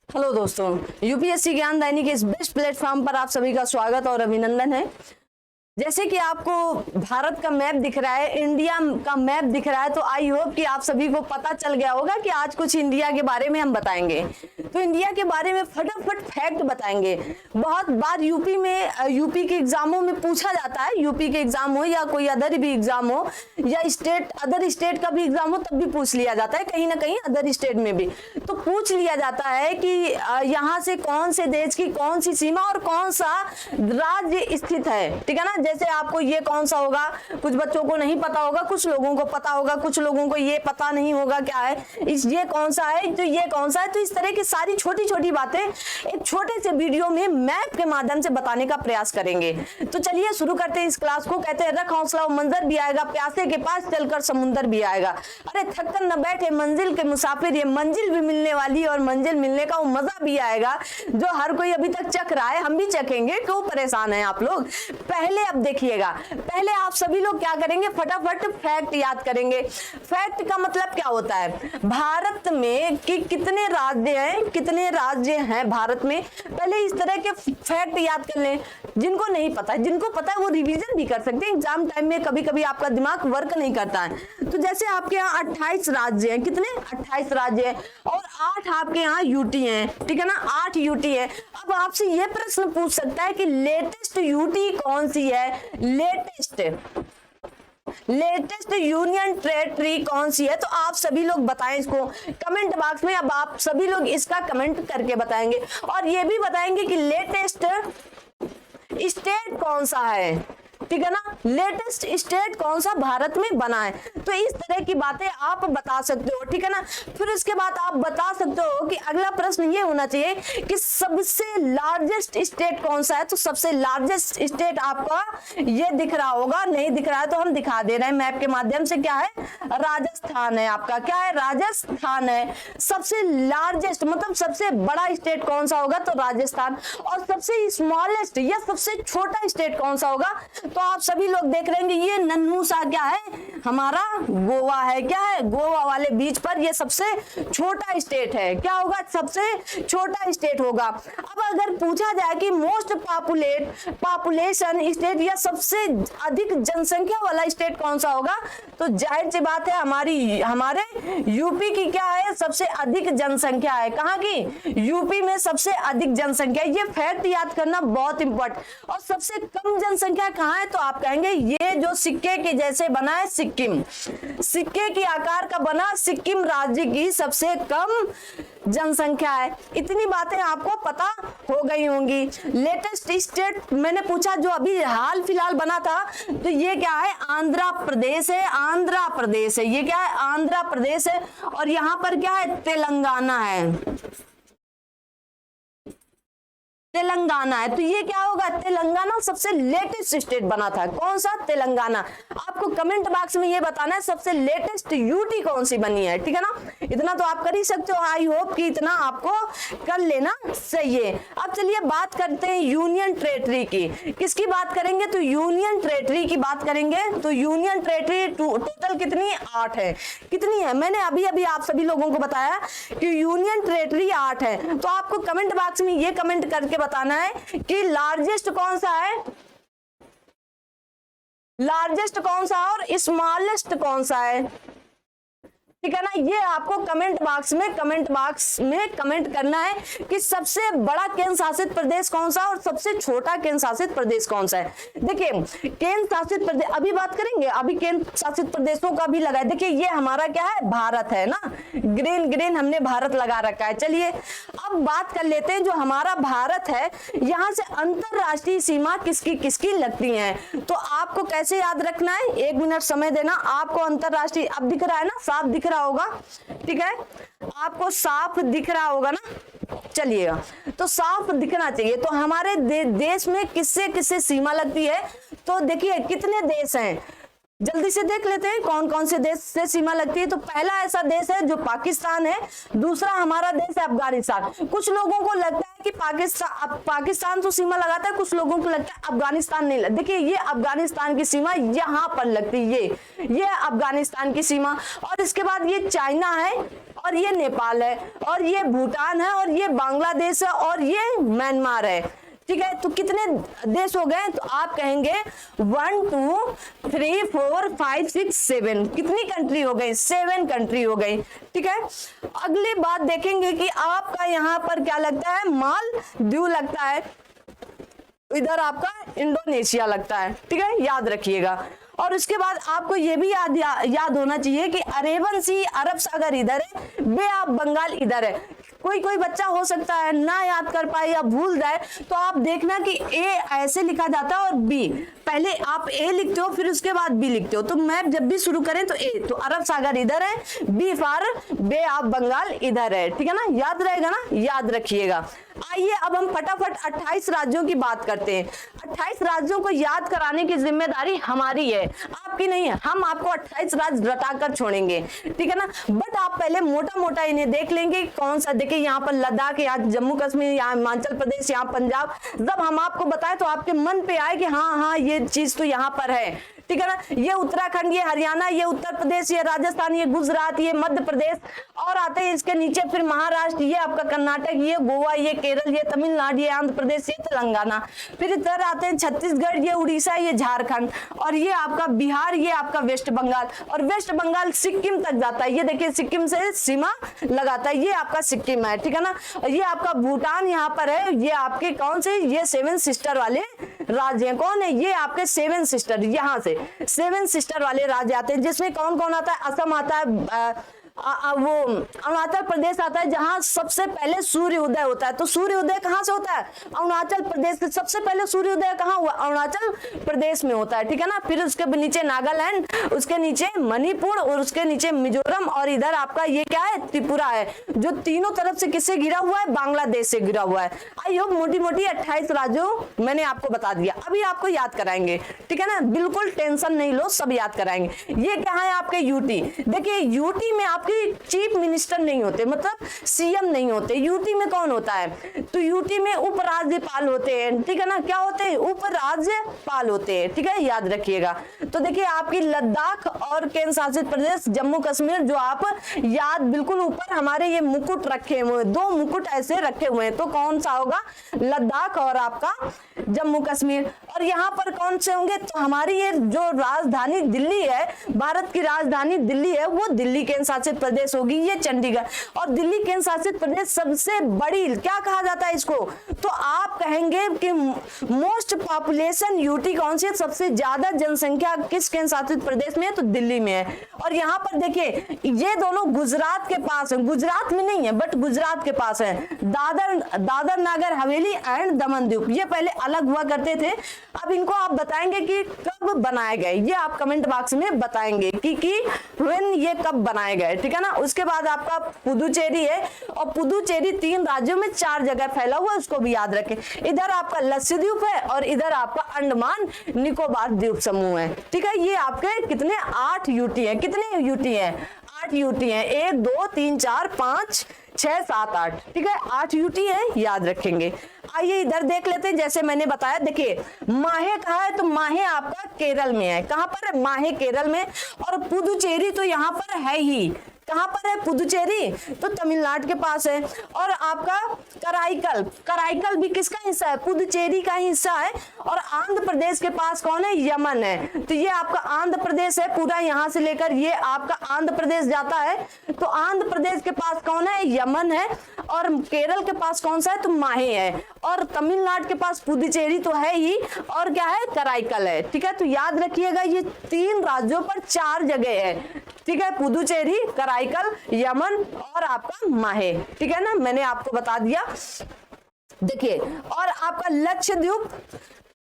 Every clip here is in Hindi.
हेलो दोस्तों, यूपीएससी ज्ञान दैनिक के इस बेस्ट प्लेटफॉर्म पर आप सभी का स्वागत और अभिनंदन है। जैसे कि आपको भारत का मैप दिख रहा है, इंडिया का मैप दिख रहा है, तो आई होप कि आप सभी को पता चल गया होगा कि आज कुछ इंडिया के बारे में हम बताएंगे। तो इंडिया के बारे में फटाफट फैक्ट बताएंगे। बहुत बार यूपी के एग्जामों में पूछा जाता है, यूपी के एग्जाम हो या कोई अदर भी एग्जाम हो या अदर स्टेट का भी एग्जाम हो, तब भी पूछ लिया जाता है, कहीं ना कहीं अदर स्टेट में भी तो पूछ लिया जाता है कि यहाँ से कौन से देश की कौन सी सीमा और कौन सा राज्य स्थित है। ठीक है ना। जैसे आपको ये कौन सा होगा, कुछ बच्चों को नहीं पता होगा, कुछ लोगों को पता होगा, कुछ लोगों को ये पता नहीं होगा क्या है, ये कौन सा है, तो ये कौन सा है। तो इस तरह की सारी छोटी छोटी बातें एक छोटे से वीडियो में मैप के माध्यम से बताने का प्रयास करेंगे। तो चलिए शुरू करते हैं इस क्लास को। कहते हैं रख हौसला मंजर भी आएगा, प्यासे के पास चलकर समुंदर भी आएगा। अरे थककर न बैठे मंजिल के मुसाफिर, ये मंजिल भी मिलने वाली और मंजिल मिलने का वो मजा भी आएगा जो हर कोई अभी तक चख रहा है, हम भी चखेंगे। क्यों परेशान है आप लोग। पहले अब देखिएगा, पहले आप सभी लोग क्या करेंगे, फटाफट फैक्ट याद करेंगे। फैक्ट का मतलब क्या होता है, भारत में कि कितने राज्य हैं भारत में। पहले इस तरह के फैक्ट याद कर लें। जिनको नहीं पता है, जिनको पता है वो रिवीजन भी कर सकते हैं। एग्जाम टाइम में कभी कभी आपका दिमाग वर्क नहीं करता है। तो जैसे आपके यहाँ 28 राज्य हैं, कितने 28 राज्य हैं और 8 आपके यहाँ यूटी हैं। ठीक है ना, 8 यूटी है। अब आपसे यह प्रश्न पूछ सकता है कि लेटेस्ट यूटी कौन सी है, लेटेस्ट यूनियन टेरिटरी कौन सी है। तो आप सभी लोग बताएं इसको कमेंट बॉक्स में। अब आप सभी लोग इसका कमेंट करके बताएंगे और ये भी बताएंगे कि लेटेस्ट स्टेट कौन सा है। ठीक है ना, लेटेस्ट स्टेट कौन सा भारत में बना है। तो इस तरह की बातें आप बता सकते हो। ठीक है ना। फिर उसके बाद आप बता सकते हो कि अगला प्रश्न ये होना चाहिए कि सबसे लार्जेस्ट स्टेट कौन सा है। तो सबसे लार्जेस्ट स्टेट आपका ये दिख रहा होगा, नहीं दिख रहा है तो हम दिखा दे रहे हैं मैप के माध्यम से। क्या है, राजस्थान है आपका। क्या है, राजस्थान है। सबसे लार्जेस्ट मतलब सबसे बड़ा स्टेट कौन सा होगा, तो राजस्थान। और सबसे स्मॉलेस्ट या सबसे छोटा स्टेट कौन सा होगा, तो आप सभी लोग देख रहे हैं ये नन्हू सा क्या है, हमारा गोवा है। क्या है, गोवा वाले बीच पर ये सबसे छोटा स्टेट है। क्या होगा, सबसे छोटा स्टेट होगा। अब अगर पूछा जाए कि मोस्ट पॉपुलेशन स्टेट या सबसे अधिक जनसंख्या वाला स्टेट कौन सा होगा, तो जाहिर सी बात है हमारे यूपी की क्या है, सबसे अधिक जनसंख्या है। कहाँ की, यूपी में सबसे अधिक जनसंख्या। ये फैक्ट याद करना बहुत इंपॉर्टेंट। और सबसे कम जनसंख्या कहाँ है, तो आप कहेंगे ये जो सिक्के के जैसे बना है, सिक्किम, सिक्के के आकार का बना सिक्किम राज्य की सबसे कम जनसंख्या है। इतनी बातें आपको पता हो गई होंगी। लेटेस्ट स्टेट मैंने पूछा जो अभी हाल फिलहाल बना था, तो ये क्या है, आंध्र प्रदेश है। आंध्र प्रदेश है, ये क्या है, आंध्र प्रदेश है। और यहां पर क्या है, तेलंगाना है, तेलंगाना है। तो ये क्या होगा, तेलंगाना सबसे लेटेस्ट स्टेट बना था। कौन सा, तेलंगाना। आपको कमेंट बॉक्स में ये बताना है सबसे लेटेस्ट यूटी कौन सी बनी है। ठीक है ना, इतना तो आप कर ही सकते हो। आई होप कि इतना आपको कर लेना सही है। अब चलिए बात करते हैं यूनियन टेरिटरी की। किसकी बात करेंगे, तो यूनियन टेरिटरी की बात करेंगे। तो यूनियन टेरिटरी टोटल कितनी, 8 है। कितनी है, मैंने अभी अभी आप सभी लोगों को बताया कि यूनियन टेरिटरी 8 है। तो आपको कमेंट बॉक्स में ये कमेंट करके बताना है कि लार्जेस्ट कौन सा है, लार्जेस्ट कौन सा और स्मॉलेस्ट कौन सा है। ठीक है ना, ये आपको कमेंट बॉक्स में कमेंट करना है कि सबसे बड़ा केंद्र शासित प्रदेश कौन सा और सबसे छोटा केंद्र शासित प्रदेश कौन सा है। देखिए केंद्र शासित प्रदेश अभी बात करेंगे, अभी केंद्र शासित प्रदेशों का भी लगा है। देखिए ये हमारा क्या है, भारत है ना, ग्रीन हमने भारत लगा रखा है। चलिए अब बात कर लेते हैं जो हमारा भारत है, यहाँ से अंतरराष्ट्रीय सीमा किसकी किसकी लगती है। तो आपको कैसे याद रखना है, 1 मिनट समय देना। आपको अंतरराष्ट्रीय अब दिख रहा है ना, साफ दिख रहा होगा। ठीक है, आपको साफ दिख रहा होगा ना। चलिएगा, तो साफ दिखना चाहिए। तो हमारे देश में किससे किससे सीमा लगती है, तो देखिए कितने देश हैं, जल्दी से देख लेते हैं कौन कौन से देश से सीमा लगती है। तो पहला ऐसा देश है जो पाकिस्तान है। दूसरा हमारा देश है अफगानिस्तान। कुछ लोगों को लगता है कि पाकिस्तान तो सीमा लगाता है, कुछ लोगों को लगता है अफगानिस्तान नहीं लगता। देखिए ये अफगानिस्तान की सीमा यहाँ पर लगती है, ये अफगानिस्तान की सीमा। और इसके बाद ये चाइना है और ये नेपाल है, और ये भूटान है, और ये बांग्लादेश है, और ये म्यांमार है। ठीक है, तो कितने देश हो गए? तो आप कहेंगे 1 2 3 4 5 6 7, कितनी कंट्री हो गई? 7 कंट्री हो गई। ठीक है, अगली बात देखेंगे कि आपका यहाँ पर क्या लगता है? मालदीव लगता है, इधर आपका इंडोनेशिया लगता है। ठीक है, याद रखिएगा। और उसके बाद आपको ये भी याद होना चाहिए कि अरेबियन सी, अरब सागर इधर है, बे ऑफ बंगाल इधर है। कोई बच्चा हो सकता है ना याद कर पाए या भूल जाए, तो आप देखना कि ए ऐसे लिखा जाता है और बी, पहले आप ए लिखते हो फिर उसके बाद बी लिखते हो। तो मैप जब भी शुरू करें तो ए, तो अरब सागर इधर है, B for bay of Bengal इधर है। ठीक है ना, याद रहेगा ना, याद रखिएगा। आइए अब हम फटाफट 28 राज्यों की बात करते हैं। 28 राज्यों को याद कराने की जिम्मेदारी हमारी है, आपकी नहीं है। हम आपको 28 राज्य रटाकर छोड़ेंगे। ठीक है ना, बट आप पहले मोटा मोटा इन्हें देख लेंगे कौन सा। देखिए यहाँ पर लद्दाख, यहाँ जम्मू कश्मीर, यहाँ हिमाचल प्रदेश, यहाँ पंजाब। जब हम आपको बताएं तो आपके मन पे आए कि हाँ ये चीज तो यहाँ पर है। ठीक है ना, ये उत्तराखंड, ये हरियाणा, ये उत्तर प्रदेश, ये राजस्थान, ये गुजरात, ये मध्य प्रदेश, और आते हैं इसके नीचे फिर महाराष्ट्र, ये आपका कर्नाटक, ये गोवा, ये केरल, ये तमिलनाडु, ये आंध्र प्रदेश, ये तेलंगाना। फिर इधर आते हैं छत्तीसगढ़, ये उड़ीसा, ये झारखंड, और ये आपका बिहार, ये आपका वेस्ट बंगाल, और वेस्ट बंगाल सिक्किम तक जाता है। ये देखिए सिक्किम से सीमा लगाता है, ये आपका सिक्किम है। ठीक है ना, ये आपका भूटान यहाँ पर है, ये आपके कौन से? ये 7 सिस्टर वाले राज्य हैं। कौन है? ये आपके 7 सिस्टर, यहाँ से 7 सिस्टर वाले राज्य आते हैं, जिसमें कौन कौन आता है? असम आता है, वो अरुणाचल प्रदेश आता है, जहां सबसे पहले सूर्य उदय होता है। तो सूर्य उदय कहां से होता है? अरुणाचल प्रदेश से। सबसे पहले सूर्य उदय कहां हुआ? अरुणाचल प्रदेश में होता है। ठीक है ना, फिर उसके नीचे नागालैंड, उसके नीचे मणिपुर, और उसके नीचे मिजोरम, और इधर आपका ये क्या है? त्रिपुरा है, जो तीनों तरफ से किससे घिरा हुआ है? बांग्लादेश से घिरा हुआ है। आई होप मोटी मोटी 28 राज्यों मैंने आपको बता दिया। अभी आपको याद कराएंगे। ठीक है ना, बिल्कुल टेंशन नहीं लो, सब याद कराएंगे। ये क्या है? आपके यूटी। देखिए यूटी में आप चीफ मिनिस्टर नहीं होते, मतलब सीएम नहीं होते। यूटी में कौन होता है? तो यूटी में उपराज्यपाल होते हैं। ठीक है ना, क्या होते हैं? उपराज्यपाल होते हैं। ठीक है, याद रखिएगा। तो देखिए आपकी लद्दाख और केंद्र शासित प्रदेश जम्मू कश्मीर, जो आप याद बिल्कुल ऊपर हमारे ये मुकुट रखे हुए, 2 मुकुट ऐसे रखे हुए हैं, तो कौन सा होगा? लद्दाख और आपका जम्मू कश्मीर। और यहाँ पर कौन से होंगे? तो हमारी ये जो राजधानी दिल्ली है, भारत की राजधानी दिल्ली है, वो दिल्ली केंद्र शासित प्रदेश होगी, ये चंडीगढ़। और दिल्ली केंद्र शासित प्रदेश सबसे बड़ी, क्या कहा जाता है इसको? तो आप कहेंगे कि मोस्ट पॉपुलेशन यूटी कौन सी है? सबसे ज्यादा जनसंख्या किस केंद्र शासित प्रदेश में है? तो दिल्ली में है। और यहाँ पर देखिए ये दोनों गुजरात के पास है, गुजरात में नहीं है बट गुजरात के पास है। दादर नागर हवेली एंड दमन द्वीप, ये पहले अलग हुआ करते थे। अब इनको आप बताएंगे कि कब बनाए गए, ये आप कमेंट बॉक्स में बताएंगे कि व्हेन ये कब बनाए गए। ठीक है ना, उसके बाद आपका पुदुचेरी है, और पुदुचेरी 3 राज्यों में 4 जगह फैला हुआ है, उसको भी याद रखें। इधर आपका लक्षद्वीप है, और इधर आपका अंडमान निकोबार द्वीप समूह है। ठीक है, ये आपके कितने? 8 यूटी है। कितने यूटी है? 8 यूटी है। 1 2 3 4 5 6 7 8। ठीक है, 8 यूटी है, याद रखेंगे। आइए इधर देख लेते हैं। जैसे मैंने बताया, देखिए माहे कहा है? तो माहे आपका केरल में है। कहां पर है? माहे केरल में। और पुदुचेरी तो यहाँ पर है ही। कहां पर है पुदुचेरी? तो तमिलनाडु के पास है। और आपका कराईकल भी किसका हिस्सा है? पुदुचेरी का हिस्सा है। और आंध्र प्रदेश के पास कौन है? यमन है। तो ये आपका आंध्र प्रदेश है, पूरा यहां से लेकर ये आपका आंध्र प्रदेश जाता है। तो आंध्र प्रदेश के पास कौन है? यमन है। और केरल के पास कौन सा है? तो माहे है। और तमिलनाडु के पास पुदुचेरी तो है ही, और क्या है? कराईकल है। ठीक है, तो याद रखिएगा ये 3 राज्यों पर 4 जगह है। ठीक है, पुदुचेरी, कराईकल, यमन और आपका माहे। ठीक है ना, मैंने आपको बता दिया। देखिए, और आपका लक्षद्वीप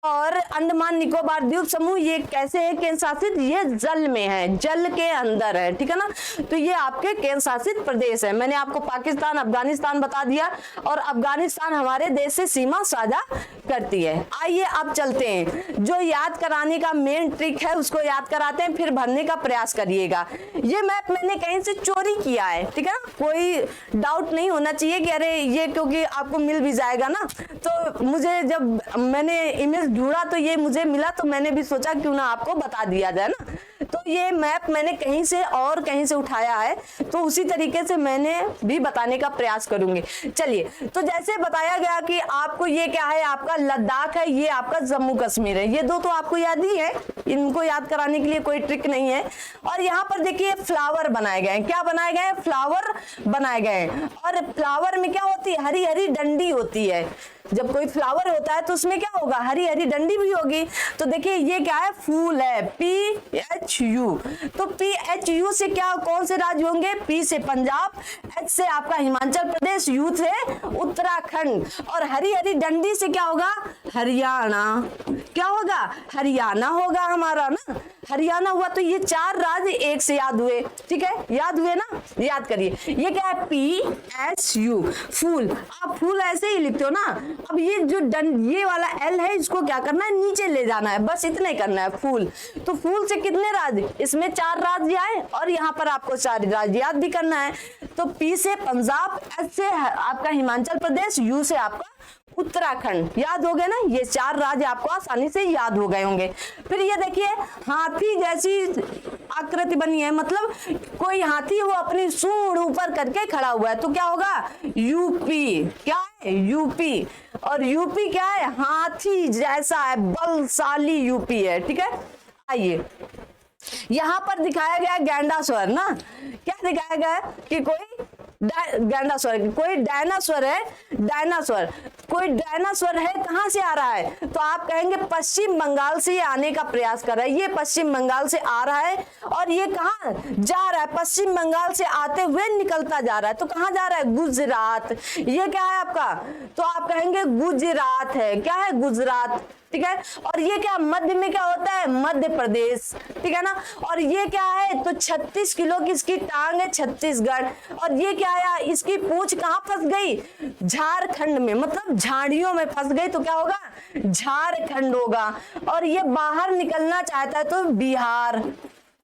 और अंडमान निकोबार द्वीप समूह ये कैसे है केंद्र शासित? ये जल में है, जल के अंदर है। ठीक है ना, तो ये आपके केंद्र शासित प्रदेश है। मैंने आपको पाकिस्तान, अफगानिस्तान बता दिया, और अफगानिस्तान हमारे देश से सीमा साझा करती है। आइए अब चलते हैं, जो याद कराने का मेन ट्रिक है उसको याद कराते हैं, फिर भरने का प्रयास करिएगा। ये मैप मैंने कहीं से चोरी किया है। ठीक है ना, कोई डाउट नहीं होना चाहिए कि अरे ये, क्योंकि आपको मिल भी जाएगा ना। तो मुझे जब मैंने इमेज ढूंढा तो ये मुझे मिला, तो मैंने भी सोचा क्यों ना आपको बता दिया जाए ना। तो तो ये मैप मैंने कहीं से और कहीं से उठाया है, तो उसी तरीके से मैंने भी बताने का प्रयास करूंगी। चलिए, तो जैसे बताया गया कि आपको ये क्या है, आपका लद्दाख है, ये आपका जम्मू कश्मीर है, ये दो तो आपको याद ही है, इनको याद कराने के लिए कोई ट्रिक नहीं है। और यहाँ पर देखिए फ्लावर बनाए गए हैं, क्या बनाए गए हैं, फ्लावर बनाए गए हैं। और फ्लावर में क्या होती है, हरी हरी डंडी होती है। जब कोई फ्लावर होता है तो उसमें क्या होगा, हरी हरी डंडी भी होगी। तो देखिए ये क्या है, फूल है, PHU। तो PHU से क्या, कौन से राज्य होंगे, P से पंजाब, H से आपका हिमाचल प्रदेश, U से उत्तराखंड, और हरी हरी डंडी से क्या होगा, हरियाणा। क्या होगा, हरियाणा होगा हमारा ना, हरियाणा हुआ। तो ये 4 राज्य एक से याद हुए, ठीक है, याद हुए ना, याद करिए। ये क्या है, PHU, फूल। आप फूल ऐसे ही लिखते हो ना। अब ये जो ये वाला L है, इसको क्या करना है, नीचे ले जाना है, बस इतना ही करना है, फूल। तो फूल से कितने राज्य, इसमें 4 राज्य आए, और यहाँ पर आपको 4 राज्य याद भी करना है। तो P से पंजाब, H से आपका हिमाचल प्रदेश, U से आपका उत्तराखंड। याद हो गए ना, ये 4 राज्य आपको आसानी से याद हो गए होंगे। फिर ये देखिए हाथी जैसी आकृति बनी है, मतलब कोई हाथी वो अपनी सूंड ऊपर करके खड़ा हुआ है, तो क्या होगा, यूपी। क्या है, यूपी। और यूपी क्या है, हाथी जैसा है, बलशाली यूपी है, ठीक है। आइए, यहां पर दिखाया गया गैंडा स्वर ना, क्या दिखाया गया कि कोई गैंडा स्वर, कोई डायनासोर है, डायनासोर, कोई डायनासोर है, कहां से आ रहा है, तो आप कहेंगे पश्चिम बंगाल से ये आने का प्रयास कर रहा है। ये पश्चिम बंगाल से आ रहा है, और ये कहां जा रहा है, पश्चिम बंगाल से आते हुए निकलता जा रहा है, तो कहां जा रहा है, गुजरात। ये क्या है आपका, तो आप कहेंगे गुजरात है, क्या है, गुजरात, ठीक है। और ये क्या, मध्य में क्या होता है, मध्य प्रदेश, ठीक है ना। और ये क्या है, तो 36 किलो की इसकी टांग है, छत्तीसगढ़। और ये क्या है, इसकी पूंछ कहां फंस गई, झारखंड में, मतलब झाड़ियों में फंस गई, तो क्या होगा, झारखंड होगा। और ये बाहर निकलना चाहता है, तो बिहार,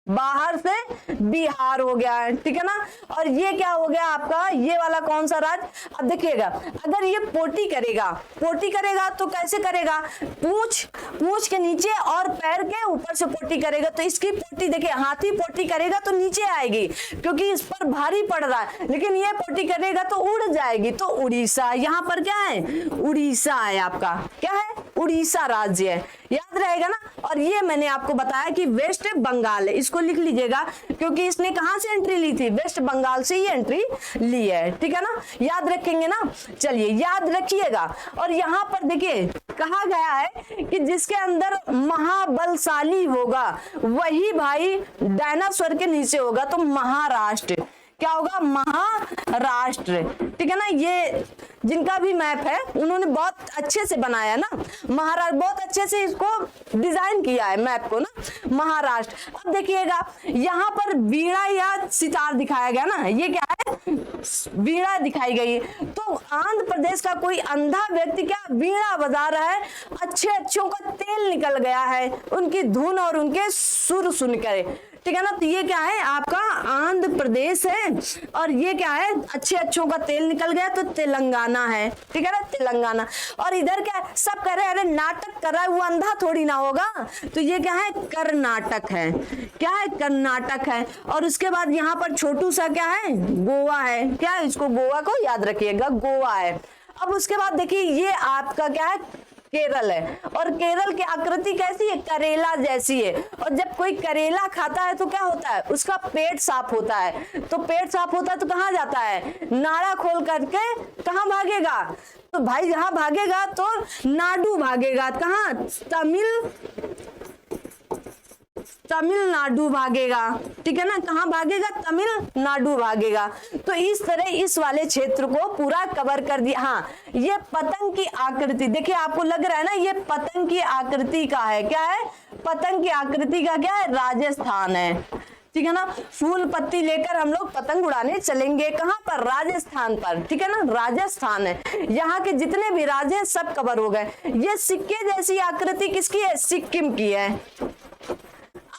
बाहर से बिहार हो गया है, ठीक है ना। और ये क्या हो गया आपका, ये वाला कौन सा राज्य, अब देखिएगा, अगर ये पोटी करेगा, पोटी करेगा तो कैसे करेगा, पूंछ के नीचे और पैर के ऊपर से पोटी करेगा, तो इसकी पोटी देखिए, हाथी पोटी करेगा तो नीचे आएगी क्योंकि इस पर भारी पड़ रहा है, लेकिन ये पोटी करेगा तो उड़ जाएगी, तो उड़ीसा। यहाँ पर क्या है, उड़ीसा है आपका, क्या है, उड़ीसा राज्य है, याद रहेगा ना। और ये मैंने आपको बताया कि वेस्ट बंगाल है, इसको लिख लीजिएगा क्योंकि इसने कहां से एंट्री ली थी, वेस्ट बंगाल से ही एंट्री ली है, ठीक है ना, याद रखेंगे ना। चलिए याद रखिएगा। और यहाँ पर देखिए कहा गया है कि जिसके अंदर महाबलशाली होगा वही भाई डायनासोर के नीचे होगा, तो महाराष्ट्र, क्या होगा, महाराष्ट्र, ठीक है ना। ये जिनका भी मैप है उन्होंने बहुत अच्छे से बनाया ना, महाराष्ट्र, बहुत अच्छे से इसको डिजाइन किया है मैप को ना, महाराष्ट्र। अब देखिएगा यहाँ पर वीणा या सितार दिखाया गया ना, ये क्या है, वीणा दिखाई गई। तो आंध्र प्रदेश का कोई अंधा व्यक्ति क्या वीणा बजा रहा है, अच्छे अच्छों का तेल निकल गया है उनकी धुन और उनके सुर सुनकर, ठीक है ना। तो ये क्या है आपका आंध्र प्रदेश है, और ये क्या है, अच्छे अच्छों का तेल निकल गया, तो तेलंगाना है, ठीक है ना, तेलंगाना। और इधर क्या सब कह रहे हैं, अरे नाटक कर रहा है वो अंधा थोड़ी ना होगा, तो ये क्या है, कर्नाटक है, क्या है, कर्नाटक है। और उसके बाद यहाँ पर छोटू सा क्या है, गोवा है, क्या है, इसको गोवा को याद रखिएगा, गोवा है। अब उसके बाद देखिए ये आपका क्या है, केरल है। और केरल की आकृति कैसी है, करेला जैसी है। और जब कोई करेला खाता है तो क्या होता है, उसका पेट साफ होता है, तो पेट साफ होता है तो कहाँ जाता है, नाड़ा खोल करके कहाँ भागेगा, तो भाई जहां भागेगा तो नाडु भागेगा, कहाँ, तमिलनाडु भागेगा, ठीक है ना, कहां भागेगा, तमिलनाडु भागेगा। तो इस तरह इस वाले क्षेत्र को पूरा कवर कर दिया। हाँ, ये पतंग की आकृति देखिए, आपको लग रहा है ना ये पतंग की आकृति का है, क्या है, पतंग की आकृति का क्या है, राजस्थान है, ठीक है ना। फूल पत्ती लेकर हम लोग पतंग उड़ाने चलेंगे, कहां पर, राजस्थान पर, ठीक है ना, राजस्थान है। यहाँ के जितने भी राज्य हैं सब कवर हो गए। ये सिक्के जैसी आकृति किसकी है, सिक्किम की है।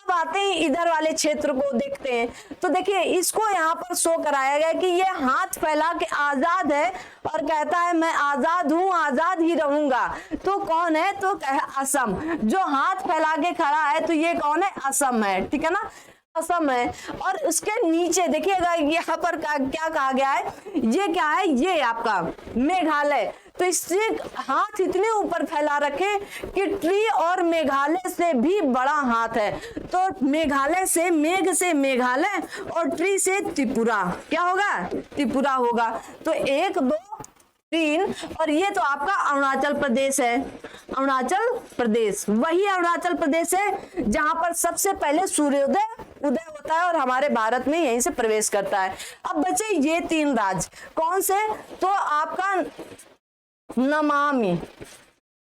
अब आते हैं इधर वाले क्षेत्र को देखते हैं, तो देखिए इसको यहाँ पर शो कराया गया कि ये हाथ फैला के आजाद है और कहता है मैं आजाद हूँ, आजाद ही रहूंगा। तो कौन है, तो असम, जो हाथ फैला के खड़ा है तो ये कौन है, असम है, ठीक है ना। असम है, और उसके नीचे देखिएगा यहाँ पर क्या कहा गया है, ये क्या है, ये आपका मेघालय। तो इससे हाथ इतने ऊपर फैला रखे कि ट्री और मेघालय से भी बड़ा हाथ है। तो मेघालय से, मेघ से मेघालय और ट्री से त्रिपुरा, क्या होगा, त्रिपुरा होगा। तो 1 2 3, और ये तो आपका अरुणाचल प्रदेश है, अरुणाचल प्रदेश, वही अरुणाचल प्रदेश है जहां पर सबसे पहले सूर्योदय उदय होता है और हमारे भारत में यहीं से प्रवेश करता है। अब बचे ये 3 राज्य, कौन से, तो आपका नमामि,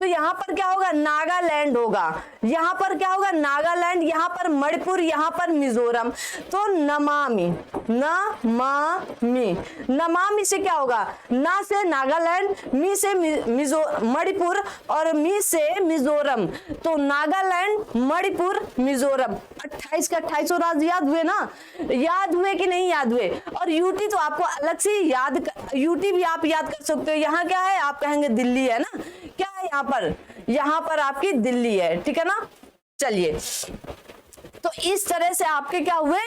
तो यहाँ पर क्या होगा, नागालैंड होगा, यहाँ पर क्या होगा, नागालैंड, यहाँ पर मणिपुर, यहाँ पर मिजोरम। तो नमामि, नमामि, नमामि से क्या होगा, ना से नागालैंड, मी से मणिपुर और मी से मिजोरम। तो नागालैंड, मणिपुर, मिजोरम, 28 का 28 राज्य याद हुए ना, याद हुए कि नहीं याद हुए। और यूटी तो आपको अलग से याद, यूटी भी आप याद कर सकते हो। यहाँ क्या है, आप कहेंगे दिल्ली है ना, क्या है यहाँ पर आपकी दिल्ली है, ठीक है ना। चलिए, तो इस तरह से आपके क्या हुए,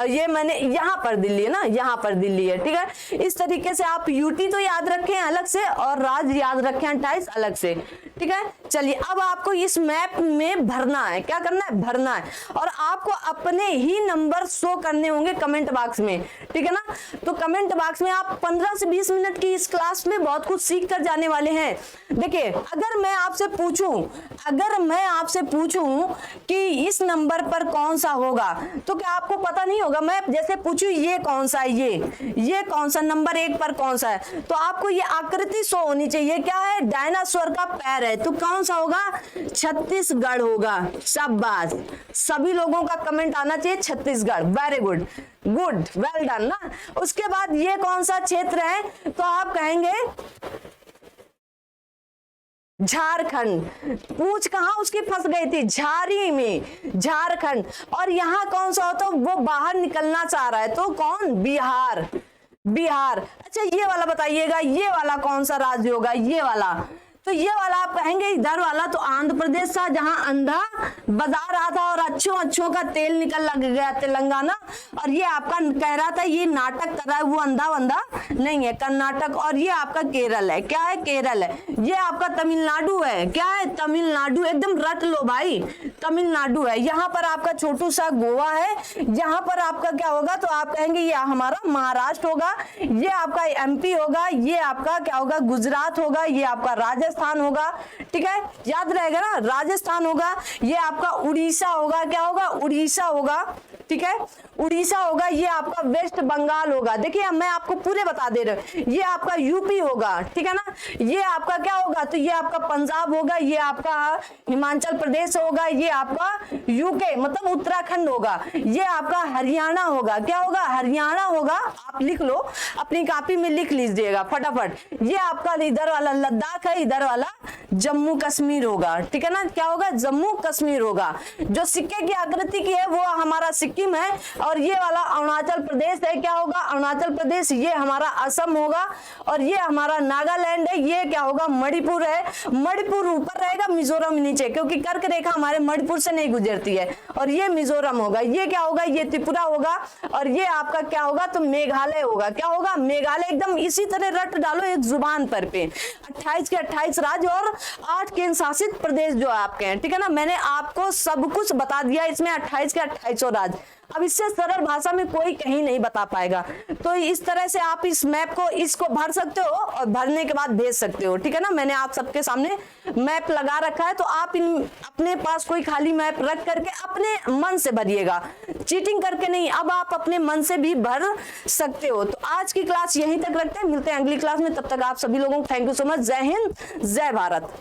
ये मैंने यहाँ पर दिल्ली है ना, यहाँ पर दिल्ली है, ठीक है। इस तरीके से आप यूटी तो याद रखें अलग से और राज्य याद रखें 28 अलग से, ठीक है। चलिए, अब आपको इस मैप में भरना है, क्या करना है, भरना है, और आपको अपने ही नंबर शो करने होंगे कमेंट बॉक्स में, ठीक है ना। तो कमेंट बॉक्स में आप 15 से 20 मिनट की इस क्लास में बहुत कुछ सीख कर जाने वाले हैं। देखिए, अगर मैं आपसे पूछूं कि इस नंबर पर कौन सा होगा, तो क्या आपको पता नहीं होगा। मैं जैसे पूछूं ये कौन सा है, ये कौन सा, नंबर 1 पर कौन सा है, तो आपको ये आकृति शो होनी चाहिए, क्या है, डायनासोर का पैर है, तो कौन सा होगा, छत्तीसगढ़ होगा। शाबाश, सभी लोगों का कमेंट आना चाहिए Chhattisgarh, very good, good, well done ना। उसके बाद ये कौन सा क्षेत्र है, तो आप कहेंगे झारखंड। पूछ कहां उसकी फंस गई थी, झारी में, झारखंड। और यहाँ कौन सा होता, वो बाहर निकलना चाह रहा है, तो कौन, बिहार, बिहार। अच्छा, ये वाला बताइएगा, ये वाला कौन सा राज्य होगा, ये वाला, तो ये वाला आप कहेंगे इधर वाला तो आंध्र प्रदेश था, जहां अंधा बजा रहा था और अच्छों का तेल निकल लग गया, तेलंगाना। और ये आपका कह रहा था ये नाटक कर रहा है, वो अंधा नहीं है, कर्नाटक। और ये आपका केरल है, क्या है, केरल है। ये आपका तमिलनाडु है, क्या है, तमिलनाडु, एकदम रट लो भाई, तमिलनाडु है। यहाँ पर आपका छोटू सा गोवा है, यहाँ पर आपका क्या होगा, तो आप कहेंगे ये हमारा महाराष्ट्र होगा, ये आपका एमपी होगा, ये आपका क्या होगा, गुजरात होगा, ये आपका राजस्थान होगा, ठीक है, याद रहेगा ना, राजस्थान होगा। ये आपका उड़ीसा होगा, क्या होगा, उड़ीसा होगा, ठीक है, उड़ीसा होगा। ये आपका वेस्ट बंगाल होगा। देखिए, मैं आपको पूरे बता दे रहा हूँ, ये आपका यूपी होगा, ठीक है ना। ये आपका क्या होगा, तो ये आपका पंजाब होगा, ये आपका हिमाचल प्रदेश होगा, ये आपका यूके मतलब उत्तराखंड होगा, ये आपका हरियाणा होगा, क्या होगा, हरियाणा होगा। आप लिख लो, अपनी कॉपी में लिख लीजिएगा फटाफट। ये आपका इधर वाला लद्दाख है, इधर वाला जम्मू कश्मीर होगा, ठीक है ना, क्या होगा, जम्मू कश्मीर होगा। जो सिक्के की आकृति की है वो हमारा सिक्किम है, और ये वाला अरुणाचल प्रदेश है, क्या होगा, अरुणाचल प्रदेश। ये हमारा असम होगा, और ये हमारा नागालैंड है, ये क्या होगा, मणिपुर है। मणिपुर ऊपर रहेगा, मिजोरम नीचे, क्योंकि कर्क रेखा हमारे मणिपुर से नहीं गुजरती है। और ये मिजोरम होगा, ये क्या होगा, ये त्रिपुरा होगा, और ये आपका क्या होगा, तो मेघालय होगा, क्या होगा, मेघालय। एकदम इसी तरह रट डालो एक जुबान पर पे 28 के 28 राज्य और 8 केंद्र शासित प्रदेश जो आपके हैं, ठीक है ना। मैंने आपको सब कुछ बता दिया, इसमें 28 के 28 राज्य। अब इससे सरल भाषा में कोई कहीं नहीं बता पाएगा। तो इस तरह से आप इस मैप को इसको भर सकते हो और भरने के बाद भेज सकते हो, ठीक है ना। मैंने आप सबके सामने मैप लगा रखा है, तो आप अपने पास कोई खाली मैप रख करके अपने मन से भरिएगा, चीटिंग करके नहीं। अब आप अपने मन से भी भर सकते हो। तो आज की क्लास यहीं तक रखते हैं, मिलते हैं अगली क्लास में। तब तक आप सभी लोगों को थैंक यू सो मच। जय हिंद, जय भारत।